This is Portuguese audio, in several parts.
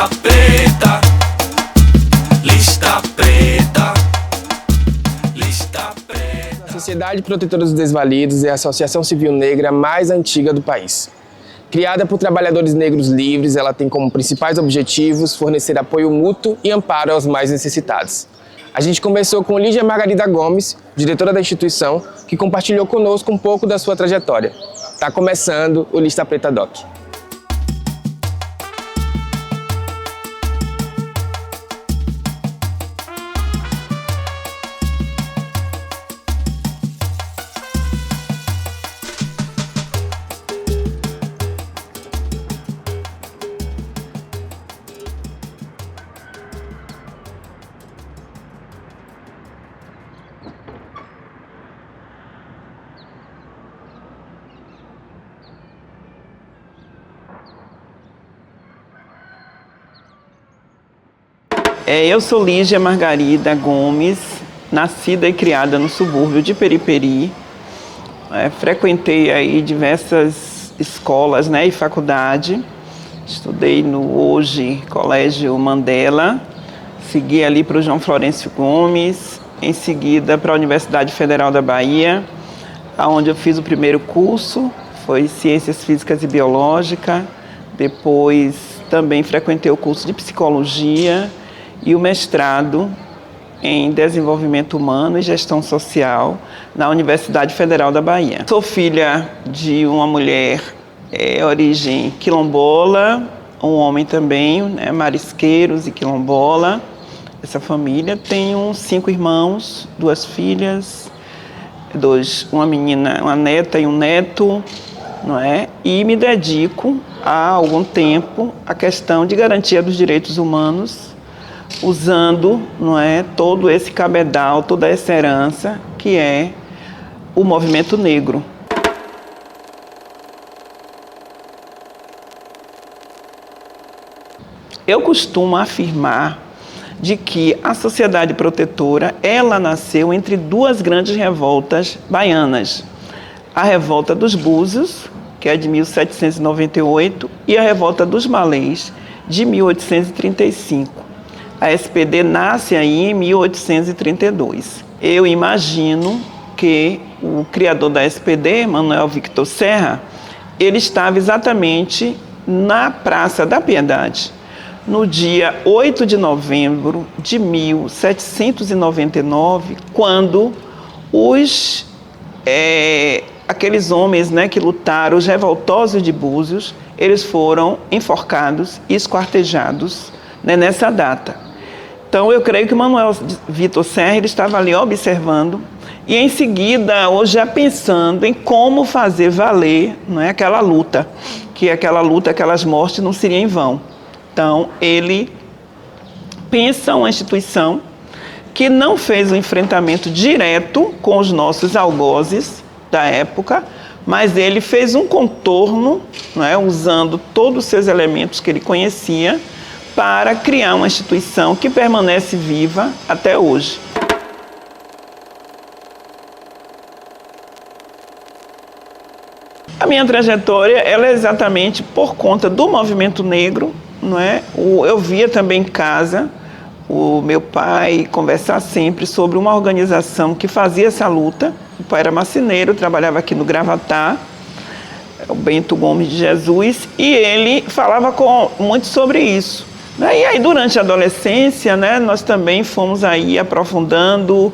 Lista preta, lista preta, lista preta. A Sociedade Protetora dos Desvalidos é a associação civil negra mais antiga do país. Criada por trabalhadores negros livres, ela tem como principais objetivos fornecer apoio mútuo e amparo aos mais necessitados. A gente conversou com Lígia Margarida Gomes, diretora da instituição, que compartilhou conosco um pouco da sua trajetória. Está começando o Lista Preta Doc. Eu sou Lígia Margarida Gomes, nascida e criada no subúrbio de Periperi. Frequentei aí diversas escolas, e faculdade. Estudei no hoje Colégio Mandela, segui ali para o João Florencio Gomes, em seguida para a Universidade Federal da Bahia, onde eu fiz o primeiro curso, foi Ciências Físicas e Biológica. Depois também frequentei o curso de Psicologia e o mestrado em Desenvolvimento Humano e Gestão Social na Universidade Federal da Bahia. Sou filha de uma mulher origem quilombola, um homem também, marisqueiros e quilombola. Essa família tem 5 irmãos, 2 filhas, uma menina, uma neta e um neto, E me dedico há algum tempo à questão de garantia dos direitos humanos, usando, todo esse cabedal, toda essa herança que é o movimento negro. Eu costumo afirmar de que a Sociedade Protetora, ela nasceu entre 2 grandes revoltas baianas. A Revolta dos Búzios, que é de 1798, e a Revolta dos Malês, de 1835. A SPD nasce aí em 1832. Eu imagino que o criador da SPD, Manuel Victor Serra, ele estava exatamente na Praça da Piedade, no dia 8 de novembro de 1799, quando aqueles homens que lutaram, os revoltosos de Búzios, eles foram enforcados e esquartejados nessa data. Então, eu creio que o Manuel Victor Serra ele estava ali observando e, em seguida, hoje já pensando em como fazer valer aquela luta, aquelas mortes não seriam em vão. Então, ele pensa uma instituição que não fez um enfrentamento direto com os nossos algozes da época, mas ele fez um contorno, usando todos os seus elementos que ele conhecia, para criar uma instituição que permanece viva até hoje. A minha trajetória ela é exatamente por conta do movimento negro, Eu via também em casa o meu pai conversar sempre sobre uma organização que fazia essa luta. O pai era marceneiro, trabalhava aqui no Gravatá, o Bento Gomes de Jesus, e ele falava muito sobre isso. E aí, durante a adolescência, nós também fomos aí aprofundando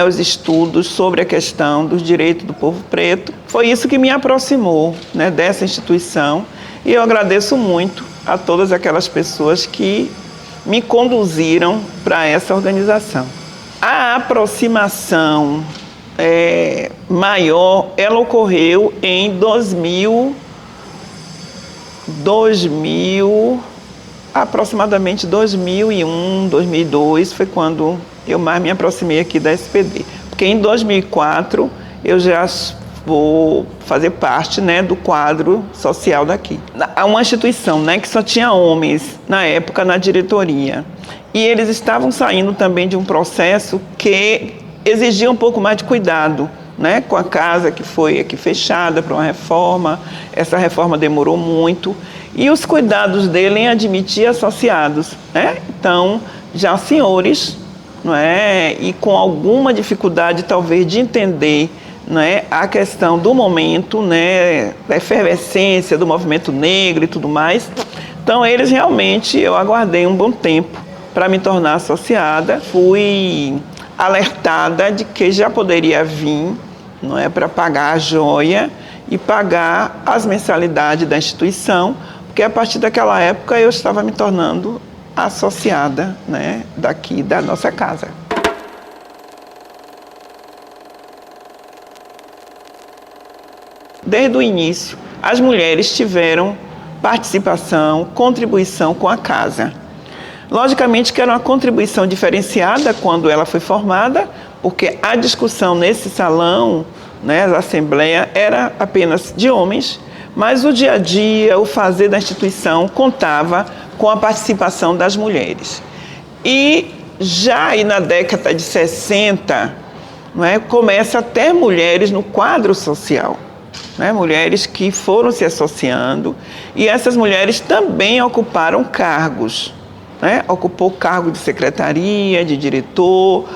os estudos sobre a questão dos direitos do povo preto. Foi isso que me aproximou dessa instituição, e eu agradeço muito a todas aquelas pessoas que me conduziram para essa organização. A aproximação maior, ela ocorreu em 2000, aproximadamente 2001, 2002, foi quando eu mais me aproximei aqui da SPD. Porque em 2004 eu já vou fazer parte do quadro social daqui. Há uma instituição que só tinha homens na época na diretoria. E eles estavam saindo também de um processo que exigia um pouco mais de cuidado né, com a casa que foi aqui fechada para uma reforma. Essa reforma demorou muito. E os cuidados dele em admitir associados, né? Então, já senhores, não é? E com alguma dificuldade, talvez, de entender, não é, a questão do momento, né, da efervescência do movimento negro e tudo mais. Então, eles realmente, eu aguardei um bom tempo para me tornar associada. Fui alertada de que já poderia vir, não é, para pagar a joia e pagar as mensalidades da instituição, porque a partir daquela época eu estava me tornando associada, né, daqui da nossa casa. Desde o início, as mulheres tiveram participação, contribuição com a casa. Logicamente que era uma contribuição diferenciada quando ela foi formada, porque a discussão nesse salão, né, a assembleia, era apenas de homens, mas o dia a dia, o fazer da instituição contava com a participação das mulheres. E já aí na década de 60, não é, começa a ter mulheres no quadro social, né, mulheres que foram se associando, e essas mulheres também ocuparam cargos, né, ocupou cargo de secretaria, de diretor,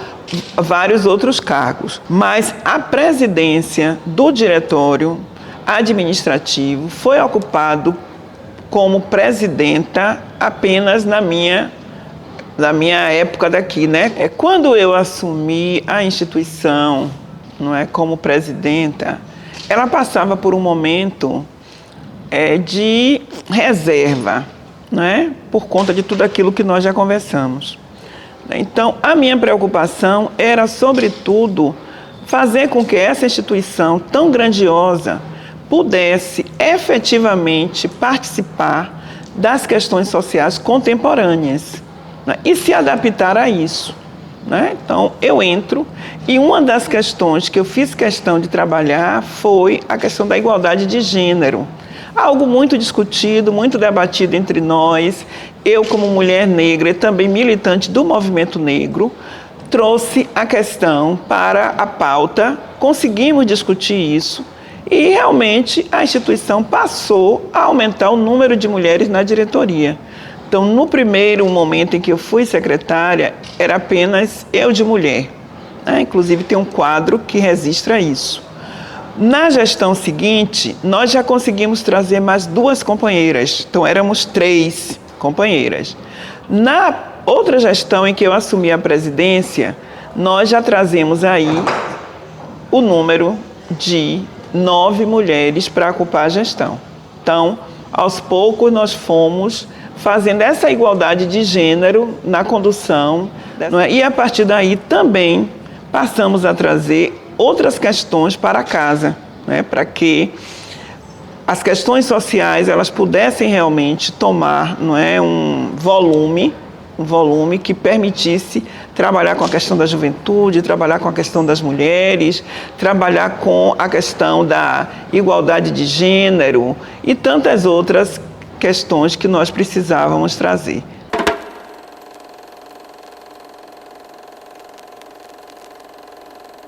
vários outros cargos. Mas a presidência do diretório administrativo foi ocupado como presidenta apenas na minha época daqui, né? Quando eu assumi a instituição, não é, como presidenta, ela passava por um momento de reserva, né? Por conta de tudo aquilo que nós já conversamos. Então, a minha preocupação era, sobretudo, fazer com que essa instituição tão grandiosa pudesse efetivamente participar das questões sociais contemporâneas, né, e se adaptar a isso, né? Então, eu entro e uma das questões que eu fiz questão de trabalhar foi a questão da igualdade de gênero. Algo muito discutido, muito debatido entre nós. Eu, como mulher negra e também militante do movimento negro, trouxe a questão para a pauta, conseguimos discutir isso e realmente a instituição passou a aumentar o número de mulheres na diretoria. Então, no primeiro momento em que eu fui secretária, era apenas eu de mulher, né? Inclusive tem um quadro que registra isso. Na gestão seguinte, nós já conseguimos trazer mais 2 companheiras, então éramos 3 companheiras. Na outra gestão em que eu assumi a presidência, nós já trazemos aí o número de 9 mulheres para ocupar a gestão. Então, aos poucos nós fomos fazendo essa igualdade de gênero na condução, não é? E a partir daí também passamos a trazer outras questões para a casa, né? Para que as questões sociais elas pudessem realmente tomar, não é, um volume que permitisse trabalhar com a questão da juventude, trabalhar com a questão das mulheres, trabalhar com a questão da igualdade de gênero e tantas outras questões que nós precisávamos trazer.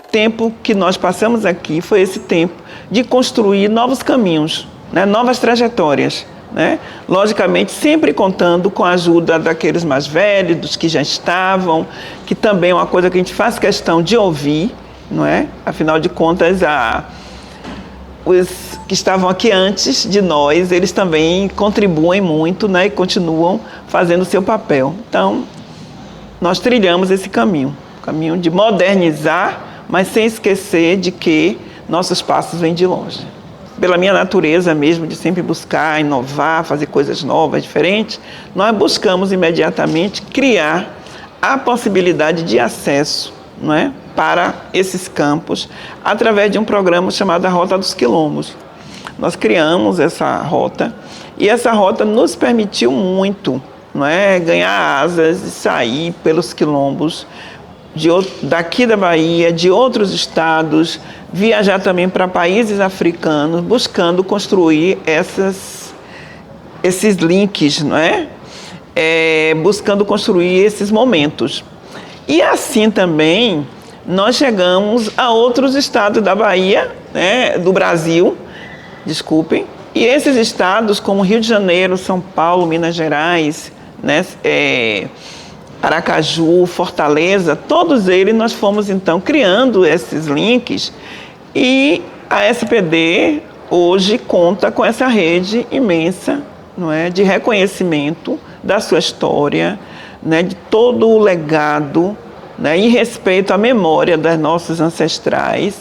O tempo que nós passamos aqui foi esse tempo de construir novos caminhos, né, novas trajetórias, né? Logicamente, sempre contando com a ajuda daqueles mais velhos, dos que já estavam, que também é uma coisa que a gente faz questão de ouvir, não é? Afinal de contas, os que estavam aqui antes de nós, eles também contribuem muito, né? E continuam fazendo o seu papel. Então, nós trilhamos esse caminho de modernizar, mas sem esquecer de que nossos passos vêm de longe. Pela minha natureza mesmo, de sempre buscar, inovar, fazer coisas novas, diferentes, nós buscamos imediatamente criar a possibilidade de acesso, não é, para esses campos, através de um programa chamado a Rota dos Quilombos. Nós criamos essa rota, e essa rota nos permitiu muito, não é, ganhar asas e sair pelos quilombos, daqui da Bahia, de outros estados, viajar também para países africanos, buscando construir esses links, não é? Buscando construir esses momentos. E assim também nós chegamos a outros estados da Bahia, né, do Brasil, desculpem, e esses estados como Rio de Janeiro, São Paulo, Minas Gerais, né, Aracaju, Fortaleza, todos eles nós fomos então criando esses links, e a SPD hoje conta com essa rede imensa, não é, de reconhecimento da sua história, né, de todo o legado, né, em respeito à memória dos nossos ancestrais.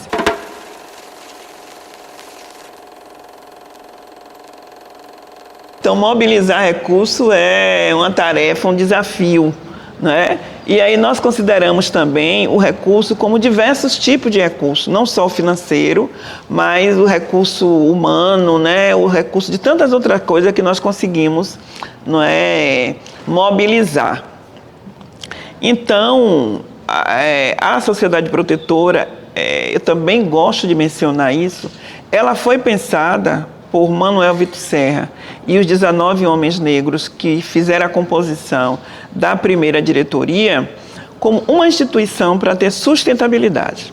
Então, mobilizar recurso é uma tarefa, um desafio, né? E aí nós consideramos também o recurso como diversos tipos de recurso, não só o financeiro, mas o recurso humano, né? O recurso de tantas outras coisas que nós conseguimos, não é, mobilizar. Então, a Sociedade Protetora, eu também gosto de mencionar isso, ela foi pensada por Manuel Vitor Serra e os 19 homens negros que fizeram a composição da primeira diretoria como uma instituição para ter sustentabilidade.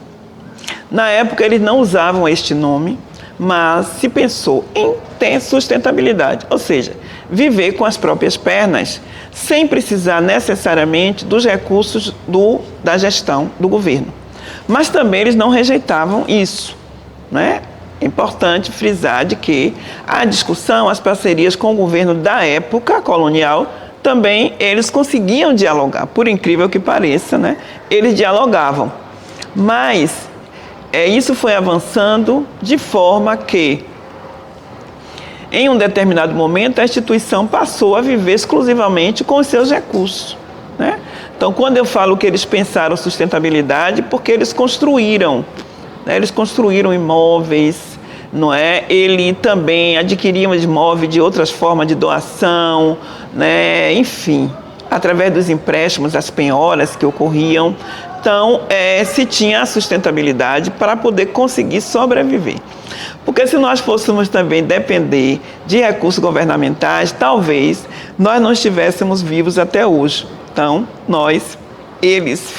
Na época eles não usavam este nome, mas se pensou em ter sustentabilidade, ou seja, viver com as próprias pernas, sem precisar necessariamente dos recursos da gestão do governo. Mas também eles não rejeitavam isso, né? É importante frisar de que a discussão, as parcerias com o governo da época colonial, também eles conseguiam dialogar, por incrível que pareça, né? Eles dialogavam. Mas isso foi avançando de forma que, em um determinado momento, a instituição passou a viver exclusivamente com os seus recursos, né? Então, quando eu falo que eles pensaram sustentabilidade, porque eles construíram, né? Eles construíram imóveis, não é? Ele também adquiriam imóveis de outras formas de doação, né? Enfim, através dos empréstimos, as penhoras que ocorriam. Então, se tinha a sustentabilidade para poder conseguir sobreviver. Porque se nós fôssemos também depender de recursos governamentais, talvez nós não estivéssemos vivos até hoje. Então, eles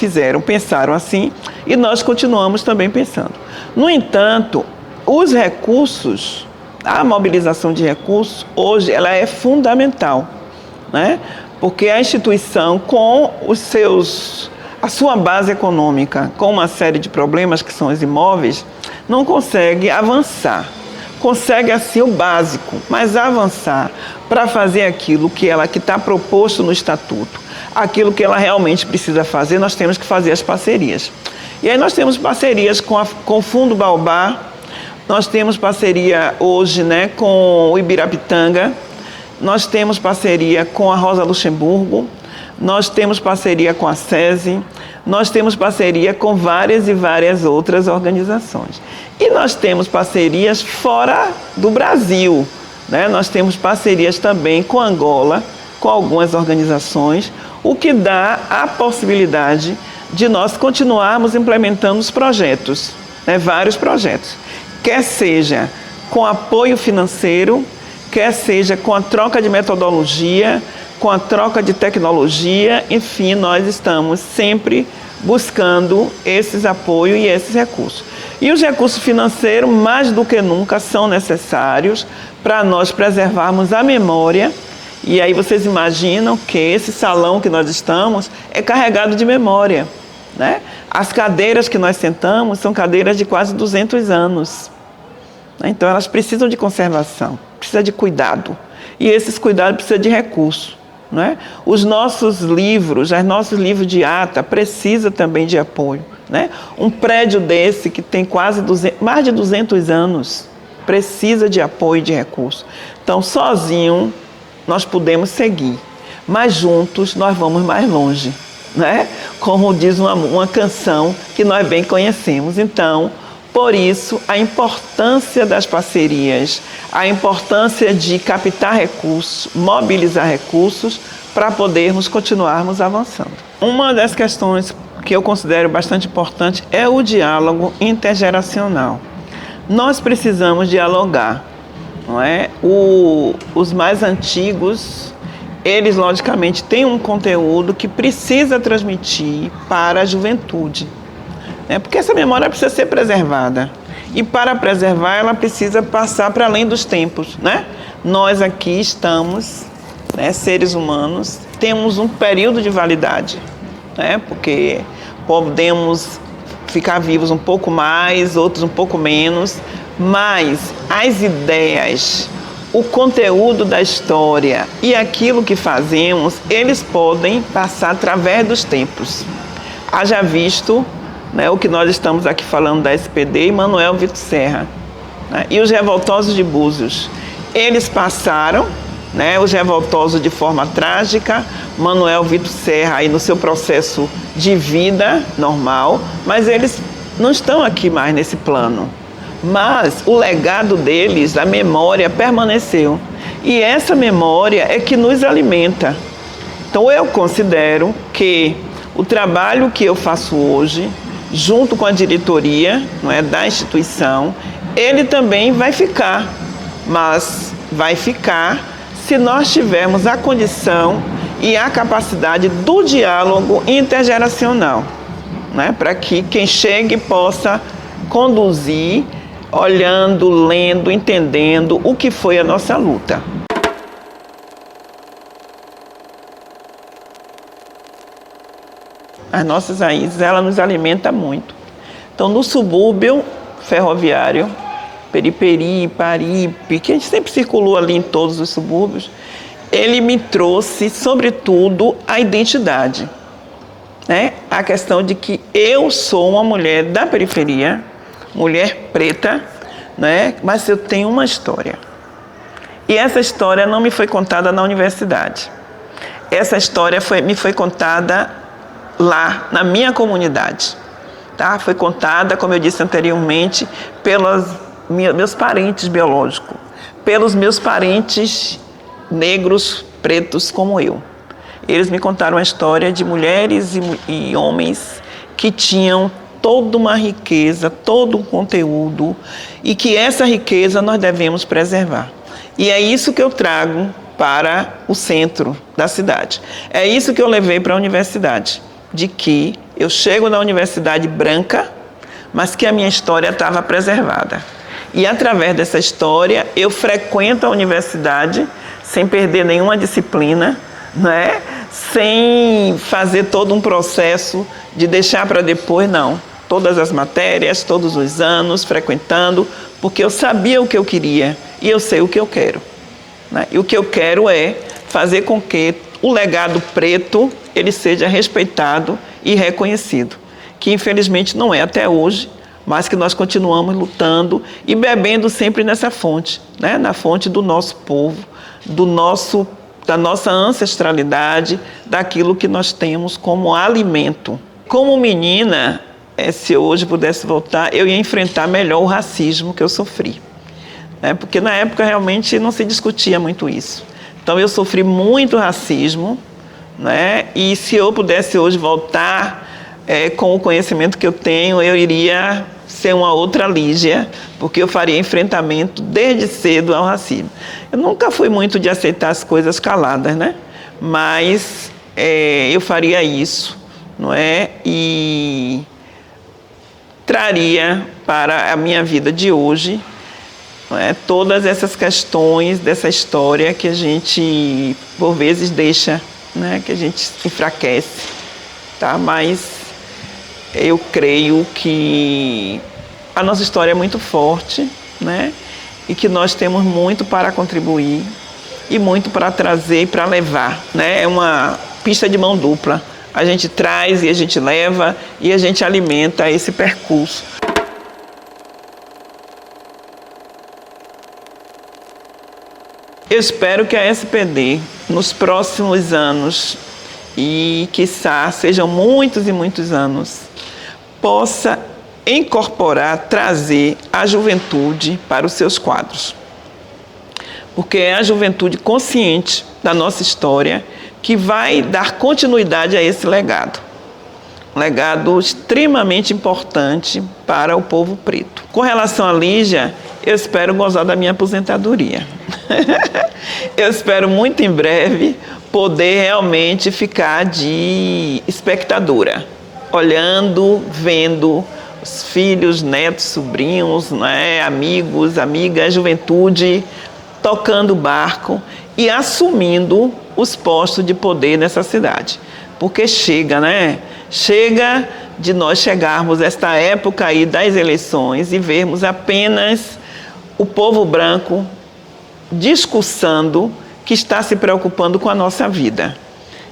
pensaram assim, e nós continuamos também pensando. No entanto, os recursos, a mobilização de recursos, hoje, ela é fundamental, né? Porque a instituição, com a sua base econômica, com uma série de problemas que são os imóveis, não consegue avançar. Consegue, assim, o básico, mas avançar para fazer aquilo que está proposto no estatuto, aquilo que ela realmente precisa fazer, nós temos que fazer as parcerias. E aí nós temos parcerias com o Fundo Baobá, nós temos parceria hoje, né, com o Ibirapitanga, nós temos parceria com a Rosa Luxemburgo, nós temos parceria com a SESI, nós temos parceria com várias e várias outras organizações. E nós temos parcerias fora do Brasil, né? Nós temos parcerias também com Angola, com algumas organizações, o que dá a possibilidade de nós continuarmos implementando os projetos, né? Vários projetos. Quer seja com apoio financeiro, quer seja com a troca de metodologia, com a troca de tecnologia, enfim, nós estamos sempre buscando esses apoios e esses recursos. E os recursos financeiros, mais do que nunca, são necessários para nós preservarmos a memória. E aí vocês imaginam que esse salão que nós estamos é carregado de memória, né? As cadeiras que nós sentamos são cadeiras de quase 200 anos. Então, elas precisam de conservação, precisam de cuidado. E esses cuidados precisam de recurso, né? Os nossos livros de ata precisam também de apoio, né? Um prédio desse que tem mais de 200 anos precisa de apoio e de recurso. Então, sozinho nós podemos seguir, mas juntos nós vamos mais longe, né? Como diz uma canção que nós bem conhecemos. Então, por isso, a importância das parcerias, a importância de captar recursos, mobilizar recursos para podermos continuarmos avançando. Uma das questões que eu considero bastante importante é o diálogo intergeracional. Nós precisamos dialogar, não é? Os mais antigos, eles logicamente têm um conteúdo que precisa transmitir para a juventude. né? Porque essa memória precisa ser preservada. E para preservar, ela precisa passar para além dos tempos, né? Nós aqui estamos, né, seres humanos, temos um período de validade, né? Porque podemos ficar vivos um pouco mais, outros um pouco menos, mas as ideias, o conteúdo da história e aquilo que fazemos, eles podem passar através dos tempos. Haja visto, né, o que nós estamos aqui falando da SPD e Manuel Vitor Serra, né, e os revoltosos de Búzios. Eles passaram, né, os revoltosos de forma trágica, Manuel Vitor Serra aí no seu processo de vida normal, mas eles não estão aqui mais nesse plano. Mas o legado deles, a memória, permaneceu. E essa memória é que nos alimenta. Então eu considero que o trabalho que eu faço hoje, junto com a diretoria, não é, da instituição, ele também vai ficar. Mas vai ficar se nós tivermos a condição e a capacidade do diálogo intergeracional, né? Para que quem chegue possa conduzir, olhando, lendo, entendendo o que foi a nossa luta. As nossas raízes, ela nos alimenta muito. Então, no subúrbio ferroviário, Periperi, Paripe, que a gente sempre circulou ali em todos os subúrbios, ele me trouxe, sobretudo, a identidade, né? A questão de que eu sou uma mulher da periferia, mulher preta, né? Mas eu tenho uma história. E essa história não me foi contada na universidade. Essa história me foi contada lá, na minha comunidade. Tá? Foi contada, como eu disse anteriormente, pelos meus parentes biológicos, pelos meus parentes negros, pretos como eu. Eles me contaram a história de mulheres e homens que tinham toda uma riqueza, todo um conteúdo, e que essa riqueza nós devemos preservar. E é isso que eu trago para o centro da cidade. É isso que eu levei para a universidade, de que eu chego na universidade branca, mas que a minha história estava preservada. E através dessa história, eu frequento a universidade sem perder nenhuma disciplina, né? Sem fazer todo um processo de deixar para depois, não. Todas as matérias, todos os anos, frequentando, porque eu sabia o que eu queria e eu sei o que eu quero, né? E o que eu quero é fazer com que o legado preto ele seja respeitado e reconhecido, que infelizmente não é até hoje, mas que nós continuamos lutando e bebendo sempre nessa fonte, né? Na fonte do nosso povo, da nossa ancestralidade, daquilo que nós temos como alimento. Como menina, se eu hoje pudesse voltar, eu ia enfrentar melhor o racismo que eu sofri, né? Porque na época realmente não se discutia muito isso. Então eu sofri muito racismo, né? E se eu pudesse hoje voltar com o conhecimento que eu tenho, eu iria ser uma outra Lígia, porque eu faria enfrentamento desde cedo ao racismo. Eu nunca fui muito de aceitar as coisas caladas, né? Mas eu faria isso, não é? E traria para a minha vida de hoje, não é? Todas essas questões dessa história que a gente, por vezes, deixa, né? Que a gente enfraquece, tá? Mas eu creio que a nossa história é muito forte, né? E que nós temos muito para contribuir e muito para trazer e para levar, né? É uma pista de mão dupla. A gente traz e a gente leva e a gente alimenta esse percurso. Eu espero que a SPD, nos próximos anos, e quiçá sejam muitos e muitos anos, possa incorporar, trazer a juventude para os seus quadros. Porque é a juventude consciente da nossa história que vai dar continuidade a esse legado. Um legado extremamente importante para o povo preto. Com relação a Lígia, eu espero gozar da minha aposentadoria. Eu espero muito em breve poder realmente ficar de espectadora, olhando, vendo os filhos, netos, sobrinhos, né, amigos, amigas, juventude, tocando barco e assumindo os postos de poder nessa cidade. Porque chega, né? Chega de nós chegarmos a esta época aí das eleições e vermos apenas o povo branco discursando que está se preocupando com a nossa vida.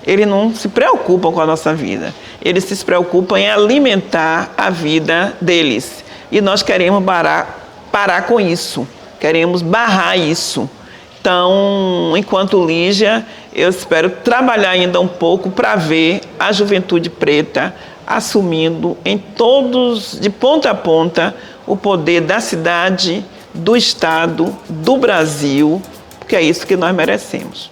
Eles não se preocupam com a nossa vida. Eles se preocupam em alimentar a vida deles. E nós queremos parar com isso. Queremos barrar isso. Então, enquanto Lígia, eu espero trabalhar ainda um pouco para ver a juventude preta assumindo em todos, de ponta a ponta, o poder da cidade, do Estado, do Brasil, porque é isso que nós merecemos.